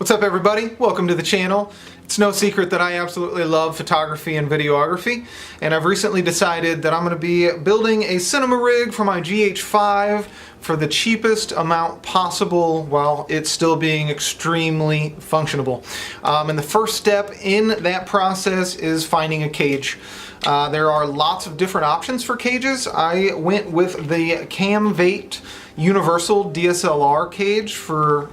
What's up everybody? Welcome to the channel. It's no secret that I absolutely love photography and videography, and I've recently decided that I'm going to be building a cinema rig for my GH5 for the cheapest amount possible while it's still being extremely functional. And the first step in that process is finding a cage. There are lots of different options for cages. I went with the Camvate Universal DSLR cage for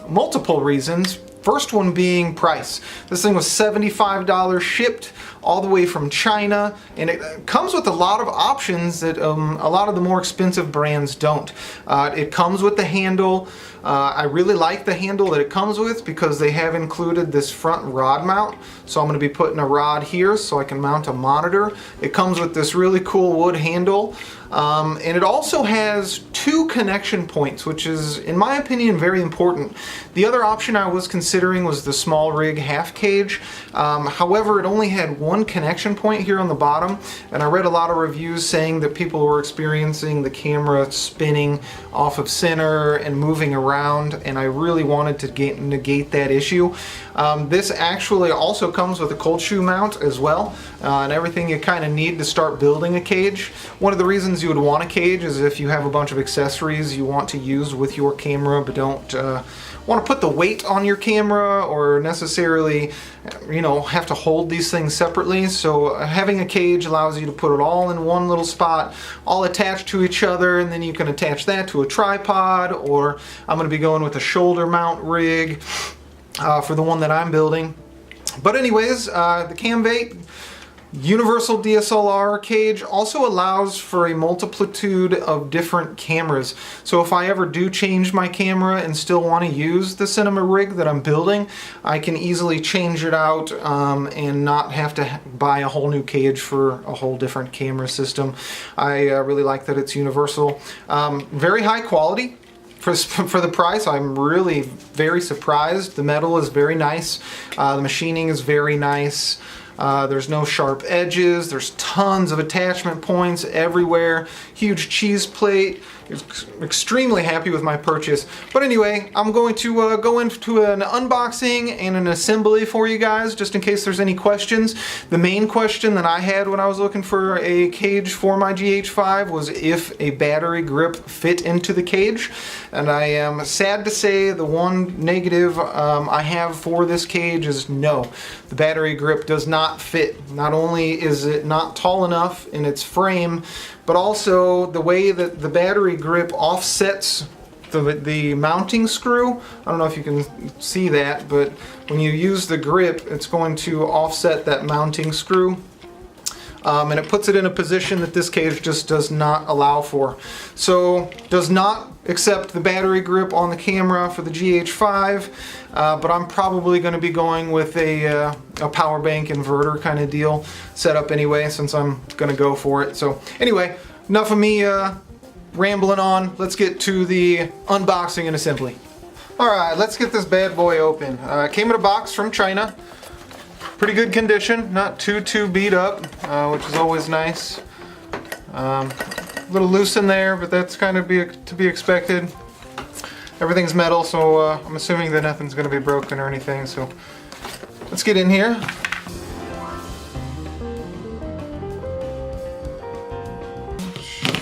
multiple reasons. First one being price. This thing was $75 shipped all the way from China, and it comes with a lot of options that a lot of the more expensive brands don't. It comes with the handle. I really like the handle that it comes with because they have included this front rod mount. So I'm going to be putting a rod here so I can mount a monitor. It comes with this really cool wood handle. And it also has two connection points, which is, in my opinion, very important. The other option I was considering was the small rig half cage. However, it only had one connection point here on the bottom, and I read a lot of reviews saying that people were experiencing the camera spinning off of center and moving around, and I really wanted to negate that issue. This actually also comes with a cold shoe mount as well, and everything you kind of need to start building a cage. One of the reasons you would want a cage is if you have a bunch of accessories you want to use with your camera but don't want to put the weight on your camera or necessarily, have to hold these things separately. So having a cage allows you to put it all in one little spot, all attached to each other, and then you can attach that to a tripod, or I'm going to be going with a shoulder mount rig for the one that I'm building. But anyways, the Camvate Universal DSLR cage also allows for a multitude of different cameras. So if I ever do change my camera and still want to use the cinema rig that I'm building, I can easily change it out and not have to buy a whole new cage for a whole different camera system. I really like that it's universal. Very high quality. For the price, I'm really very surprised. The metal is very nice. The machining is very nice. There's no sharp edges. There's tons of attachment points everywhere. Huge cheese plate. Extremely happy with my purchase. But anyway, I'm going to go into an unboxing and an assembly for you guys, just in case there's any questions. The main question that I had when I was looking for a cage for my GH5 was if a battery grip fit into the cage. And I am sad to say the one negative I have for this cage is no. The battery grip does not fit. Not only is it not tall enough in its frame, but also the way that the battery grip offsets the mounting screw. I don't know if you can see that, but when you use the grip, it's going to offset that mounting screw. And it puts it in a position that this cage just does not allow for. So does not accept the battery grip on the camera for the GH5, but I'm probably going to be going with a power bank inverter kind of deal setup anyway, since I'm going to go for it. So anyway, enough of me rambling on. Let's get to the unboxing and assembly. Alright, let's get this bad boy open. Came in a box from China. Pretty good condition, not too beat up, which is always nice. A little loose in there, but that's kind of to be expected. Everything's metal, so I'm assuming that nothing's going to be broken or anything. So let's get in here.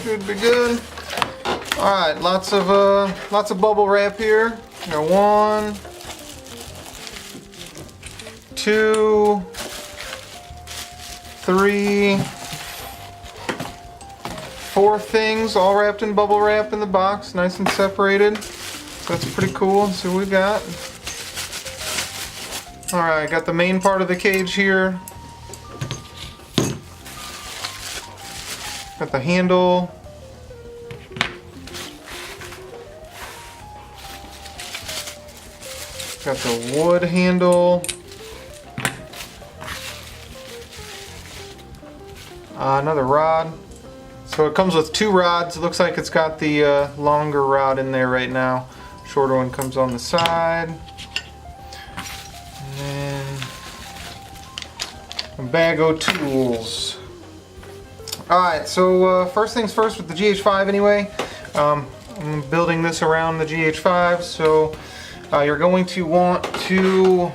Should be good. All right, lots of bubble wrap here. You know, 1, 2, 3, 4 things all wrapped in bubble wrap in the box, nice and separated. That's pretty cool. Let's see what we got. Alright, got the main part of the cage here. Got the handle. Got the wood handle. Another rod. So it comes with 2 rods. It looks like it's got the longer rod in there right now. Shorter one comes on the side. And then a bag of tools. Alright, so first things first with the GH5 anyway. I'm building this around the GH5, so You're going to want to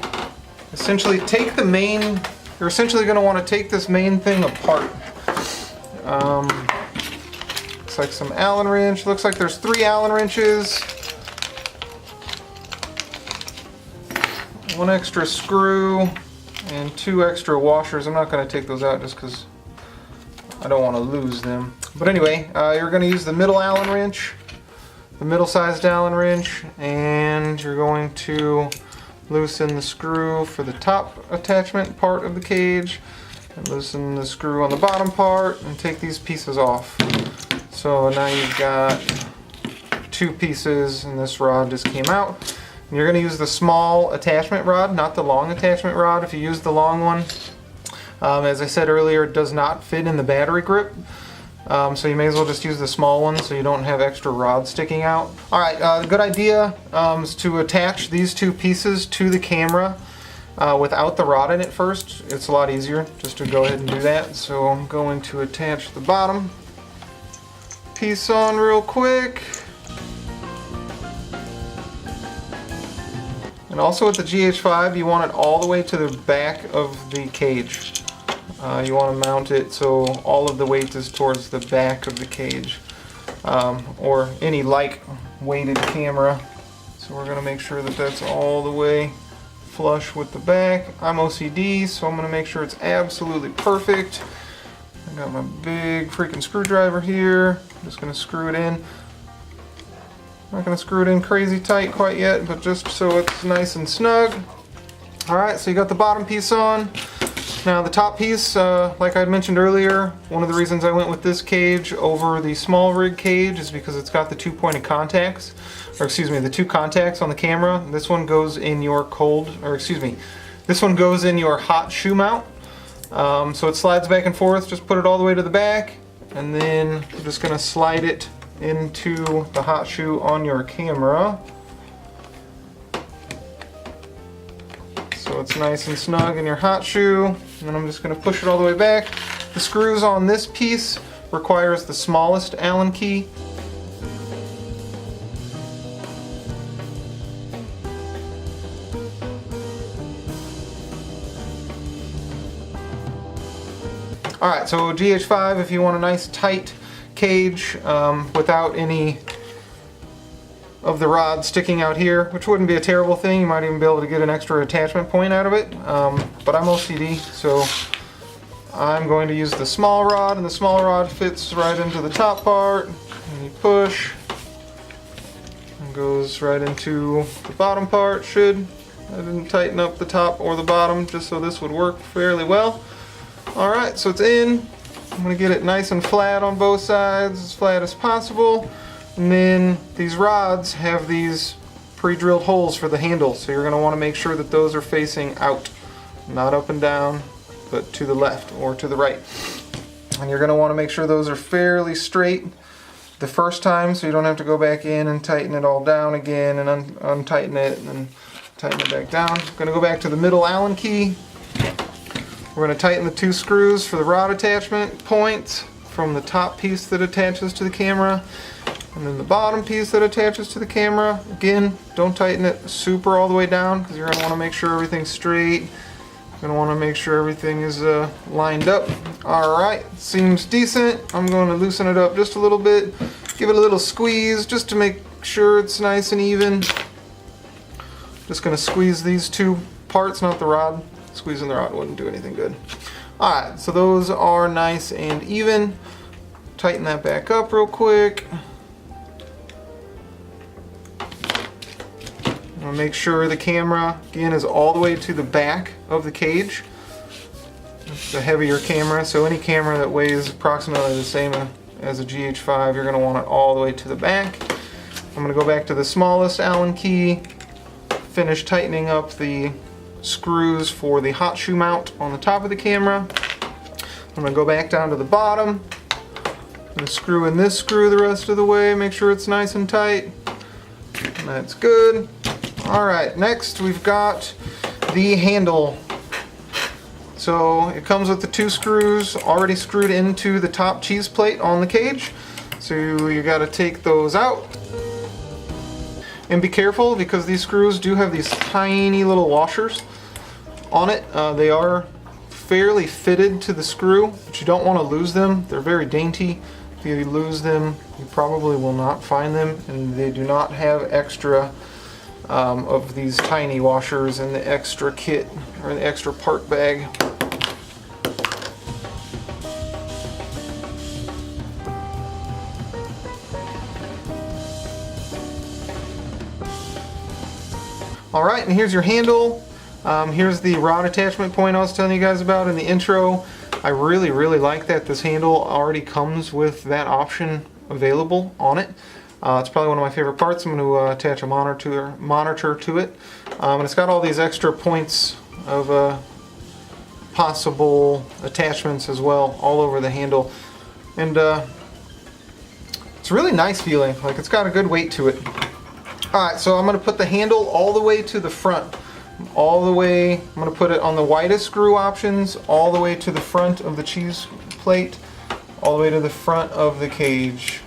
essentially take the main, you're essentially going to want to take this main thing apart. Looks like some Allen wrench. Looks like there's 3 Allen wrenches. 1 extra screw and 2 extra washers. I'm not going to take those out just because I don't want to lose them. But anyway, you're going to use the middle Allen wrench, the middle-sized Allen wrench, and you're going to loosen the screw for the top attachment part of the cage, and loosen the screw on the bottom part, and take these pieces off. So now you've got 2 pieces, and this rod just came out. And you're going to use the small attachment rod, not the long attachment rod. If you use the long one, as I said earlier, it does not fit in the battery grip. So you may as well just use the small one so you don't have extra rods sticking out. Alright, a good idea is to attach these 2 pieces to the camera without the rod in it first. It's a lot easier just to go ahead and do that. So I'm going to attach the bottom piece on real quick. And also with the GH5, you want it all the way to the back of the cage. You want to mount it so all of the weight is towards the back of the cage, or any light weighted camera. So we're going to make sure that that's all the way flush with the back. I'm OCD, so I'm going to make sure it's absolutely perfect. I got my big freaking screwdriver here. I'm just going to screw it in. I'm not going to screw it in crazy tight quite yet, but just so it's nice and snug. Alright, so you got the bottom piece on. Now the top piece, like I mentioned earlier, one of the reasons I went with this cage over the small rig cage is because it's got the 2 pointed contacts, or excuse me, the 2 contacts on the camera. This one goes in your this one goes in your hot shoe mount. So it slides back and forth. Just put it all the way to the back, and then I'm just going to slide it into the hot shoe on your camera. So it's nice and snug in your hot shoe, and then I'm just going to push it all the way back. The screws on this piece requires the smallest Allen key. Alright, so GH5, if you want a nice tight cage without any of the rod sticking out here, which wouldn't be a terrible thing. You might even be able to get an extra attachment point out of it, but I'm OCD, so I'm going to use the small rod, and the small rod fits right into the top part, and you push, and goes right into the bottom part. I didn't tighten up the top or the bottom just so this would work fairly well. Alright, so it's in. I'm going to get it nice and flat on both sides, as flat as possible. And then these rods have these pre-drilled holes for the handle, so you're going to want to make sure that those are facing out, not up and down, but to the left or to the right. And you're going to want to make sure those are fairly straight the first time, so you don't have to go back in and tighten it all down again and untighten it and then tighten it back down. I'm going to go back to the middle Allen key. We're going to tighten the 2 screws for the rod attachment points from the top piece that attaches to the camera, and then the bottom piece that attaches to the camera. Again, don't tighten it super all the way down because you're going to want to make sure everything's straight. You're going to want to make sure everything is lined up. Alright, seems decent. I'm going to loosen it up just a little bit. Give it a little squeeze just to make sure it's nice and even. Just going to squeeze these 2 parts, not the rod. Squeezing the rod wouldn't do anything good. Alright, so those are nice and even. Tighten that back up real quick. I'm going to make sure the camera, again, is all the way to the back of the cage. It's a heavier camera, so any camera that weighs approximately the same as a GH5, you're going to want it all the way to the back. I'm going to go back to the smallest Allen key, finish tightening up the screws for the hot shoe mount on the top of the camera. I'm going to go back down to the bottom. I'm going to screw in this screw the rest of the way, make sure it's nice and tight. And that's good. Alright, next we've got the handle. So it comes with the 2 screws already screwed into the top cheese plate on the cage. So you got to take those out. And be careful because these screws do have these tiny little washers on it. They are fairly fitted to the screw, but you don't want to lose them. They're very dainty. If you lose them, you probably will not find them, and they do not have extra of these tiny washers in the extra kit or the extra part bag. Alright, and here's your handle. Here's the rod attachment point I was telling you guys about in the intro. I really like that this handle already comes with that option available on it. It's probably one of my favorite parts. I'm going to attach a monitor to it. And it's got all these extra points of possible attachments as well all over the handle. And it's really nice feeling. Like, it's got a good weight to it. Alright, so I'm going to put the handle all the way to the front. All the way, I'm going to put it on the widest screw options, all the way to the front of the cheese plate, all the way to the front of the cage.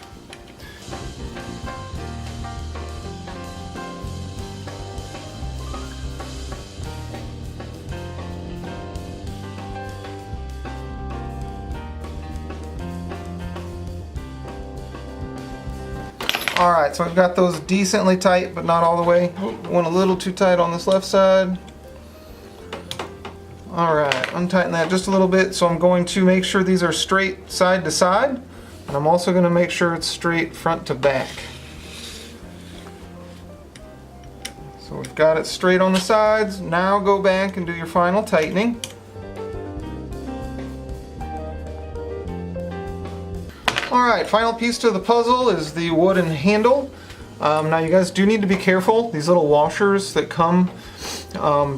Alright, so I've got those decently tight, but not all the way. Went a little too tight on this left side. Alright, untighten that just a little bit. So I'm going to make sure these are straight side to side. And I'm also going to make sure it's straight front to back. So we've got it straight on the sides. Now go back and do your final tightening. Alright, final piece to the puzzle is the wooden handle. Now you guys do need to be careful. These little washers that come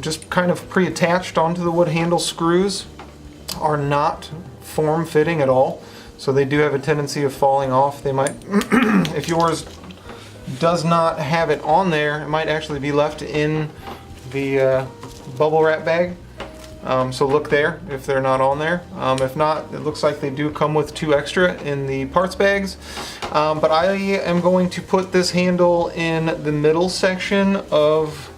just kind of pre-attached onto the wood handle screws are not form-fitting at all. So they do have a tendency of falling off. They might, if yours does not have it on there, it might actually be left in the bubble wrap bag. So look there if they're not on there. If not, it looks like they do come with 2 extra in the parts bags. But I am going to put this handle in the middle section of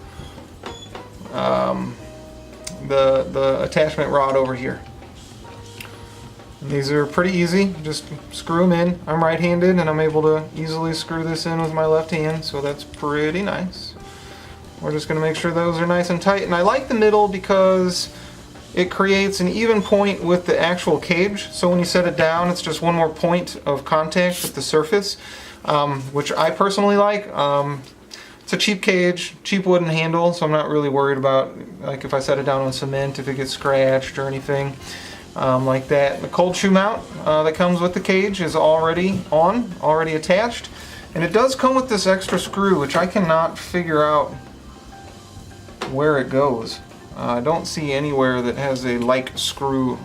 the attachment rod over here. And these are pretty easy. Just screw them in. I'm right-handed and I'm able to easily screw this in with my left hand, so that's pretty nice. We're just going to make sure those are nice and tight. And I like the middle because it creates an even point with the actual cage, so when you set it down, it's just one more point of contact with the surface, which I personally like. It's a cheap cage, cheap wooden handle, so I'm not really worried about, like, if I set it down on cement, if it gets scratched or anything like that. The cold shoe mount that comes with the cage is already attached, and it does come with this extra screw, which I cannot figure out where it goes. I don't see anywhere that has a like screw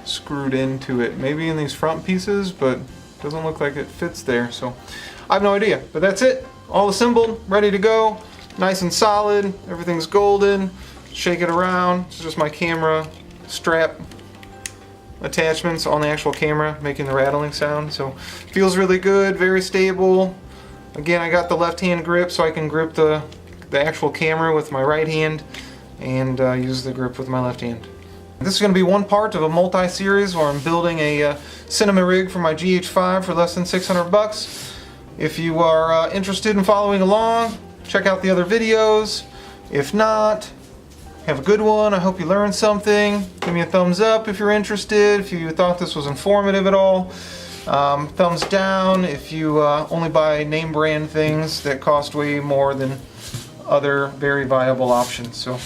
screwed into it. Maybe in these front pieces, but it doesn't look like it fits there. So I have no idea. But that's it. All assembled, ready to go. Nice and solid. Everything's golden. Shake it around. It's just my camera strap attachments on the actual camera making the rattling sound. So feels really good. Very stable. Again, I got the left hand grip so I can grip the actual camera with my right hand and use the grip with my left hand. This is going to be one part of a multi-series where I'm building a cinema rig for my GH5 for less than 600 bucks. If you are interested in following along, check out the other videos. If not, have a good one. I hope you learned something. Give me a thumbs up if you're interested, if you thought this was informative at all. Thumbs down if you only buy name brand things that cost way more than other very viable options. So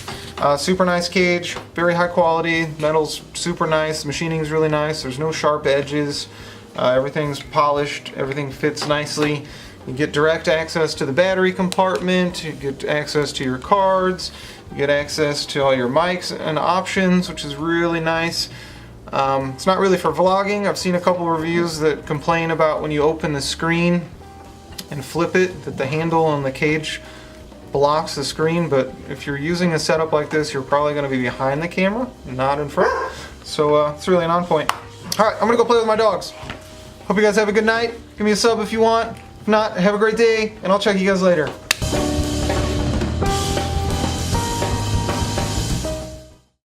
super nice cage, very high quality, metal's super nice, machining's really nice, there's no sharp edges, everything's polished, everything fits nicely. You get direct access to the battery compartment, you get access to your cards, you get access to all your mics and options, which is really nice. It's not really for vlogging. I've seen a couple reviews that complain about when you open the screen and flip it, that the handle on the cage blocks the screen, but if you're using a setup like this, you're probably going to be behind the camera, not in front. So it's really an on point. Alright, I'm going to go play with my dogs. Hope you guys have a good night. Give me a sub if you want. If not, have a great day, and I'll check you guys later.